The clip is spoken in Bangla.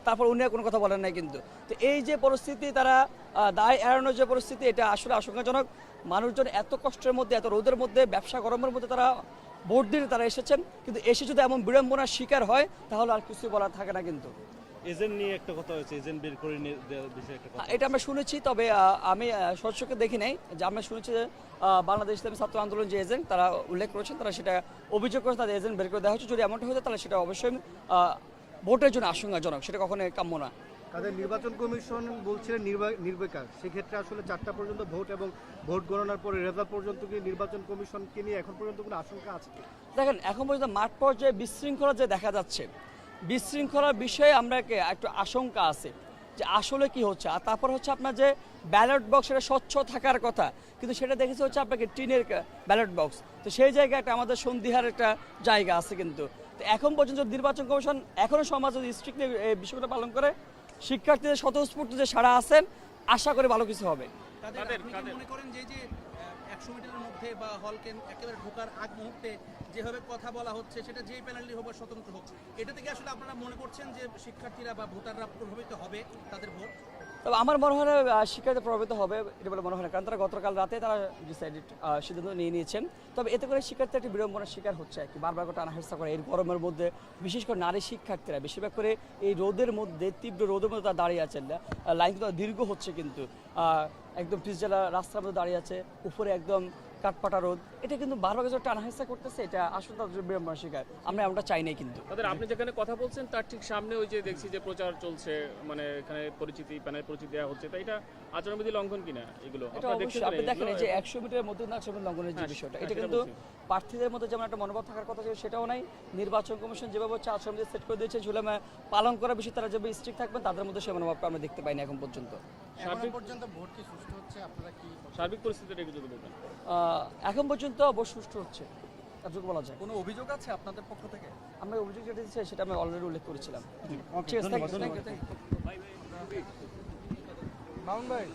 তারপর উনি কোনো কথা বলেন নাই কিন্তু। তো এই যে পরিস্থিতি, তারা দায় এড়ানোর যে পরিস্থিতি, এটা আসলে আশঙ্কাজনক। মানুষজন এত কষ্টের মধ্যে, এত রোদের মধ্যে, ব্যবসা গরমের মধ্যে তারা ভোট দিতে তারা এসেছেন, কিন্তু এসে যদি এমন বিড়ম্বনার শিকার হয় তাহলে আর কিছু বলার থাকে না কিন্তু। এজেন্ট নিয়ে একটা কথা হয়েছে, এজেন্ট বের করে দেওয়ার বিষয়ে একটা কথা। এটা আমরা শুনেছি, তবে আমি সরাসরি দেখি নাই। যে আমরা শুনেছি যে বাংলাদেশ ইসলামী ছাত্র আন্দোলন যে এজেন্ট, তারা উল্লেখ করেছেন, তারা সেটা অভিযোগ করেছে তাদের এজেন্ট বের করে দেওয়া হচ্ছে। যদি এমনটা হতো তাহলে সেটা অবশ্যই ভোটের জন্য আশঙ্কাজনক, সেটা কখনোই কাম্য না। তাদের নির্বাচন কমিশন বলছিলেন নির্বিকার, সেক্ষেত্রে আসলে 4টা পর্যন্ত ভোট এবং ভোট গণনার পরে রেজাল্ট পর্যন্ত কি নির্বাচন কমিশনকে নিয়ে এখন পর্যন্ত কোনো আশঙ্কা আছে? দেখেন, এখন পর্যন্ত মাঠ পর্যায়ে বিশৃঙ্খলা যে দেখা যাচ্ছে, বিশৃঙ্খলার বিষয়ে আমরা একটু আশঙ্কা আছে যে আসলে কি হচ্ছে। আর তারপর হচ্ছে আপনার যে ব্যালট বক্স, সেটা স্বচ্ছ থাকার কথা, কিন্তু সেটা দেখেছি হচ্ছে আপনাকে টিনের ব্যালট বক্স। তো সেই জায়গায় একটা আমাদের সন্দিহার একটা জায়গা আছে কিন্তু। তো এখন পর্যন্ত নির্বাচন কমিশন এখনও সমাজ যদি স্ট্রিক্টলি এই বিষয়টা পালন করে, শিক্ষার্থীদের স্বতঃস্ফূর্ত যে সাড়া আছেন, আশা করে ভালো কিছু হবে। মনে করেন যে 100 মিটারের মধ্যে বা হলকে একেবারে ঢোকার আগ মুহূর্তে যেভাবে কথা বলা হচ্ছে, সেটা যেই প্যানেলই হোক বা স্বতন্ত্র হোক, এটা থেকে আসলে আপনারা মনে করছেন যে শিক্ষার্থীরা বা ভোটাররা প্রভাবিত হবে তাদের ভোট? তবে আমার মনে হয় শিক্ষার্থী প্রভাবিত হবে এটা বলে মনে হয় না, কারণ তারা গতকাল রাতে তারা সিদ্ধান্ত নিয়ে নিয়েছেন। তবে এতে করে শিক্ষার্থী একটি বিড়ম্বনার শিকার হচ্ছে আর কি, বারবার করে টানাহেরসা করে এই গরমের মধ্যে। বিশেষ করে নারী শিক্ষার্থীরা বেশিরভাগ করে এই রোদের মধ্যে, তীব্র রোদের মধ্যে তারা দাঁড়িয়ে আছেন। লাইন কিন্তু দীর্ঘ হচ্ছে কিন্তু, একদম পিচজেলা রাস্তার মধ্যে দাঁড়িয়ে আছে, উপরে একদম কাঠপাটা রোদ। এটা কিন্তু বারবার কিছু টানাহেরসা করতেছে, এটা আসলে তাদের বিড়ম্বনার শিকার। আমরা এমনটা চাই নাই কিন্তু। তাদের আপনি যেখানে কথা বলছেন তার ঠিক সামনে ওই যে দেখছি যে প্রচার চলছে, মানে এখানে প্যানেল পরিচিতি দেওয়া হচ্ছে, তো এটা আচরণবিধি লঙ্ঘন কিনা এগুলো আপনি দেখেন যে 100 মিটারের মধ্যে না আচরণ লঙ্ঘনের যে বিষয়টা, এটা কিন্তু প্রার্থীদের মধ্যে যেমন একটা মনোভাব থাকার কথা ছিল সেটাও নাই। নির্বাচন কমিশন যেভাবে হচ্ছে আচরণবিধি সেট করে দিয়েছে, সেগুলো পালন করার বিষয়ে তারা যেভাবে স্ট্রিক্ট থাকবেন, তাদের মধ্যে সে মনোভাবটা আমরা দেখতে পাইনি এখন পর্যন্ত। সার্বিক পরিস্থিতিটা একটু যদি বলতেন। এখন পর্যন্ত অবশ্য সুষ্ঠু হচ্ছে, এতটুকু বলা যায়। কোনো অভিযোগ আছে আপনাদের পক্ষ থেকে? আমরা অভিযোগ যেটা দিচ্ছি সেটা আমি অলরেডি উল্লেখ করেছিলাম। ঠিক আছে, থ্যাংক ইউ। মামুন ভাই।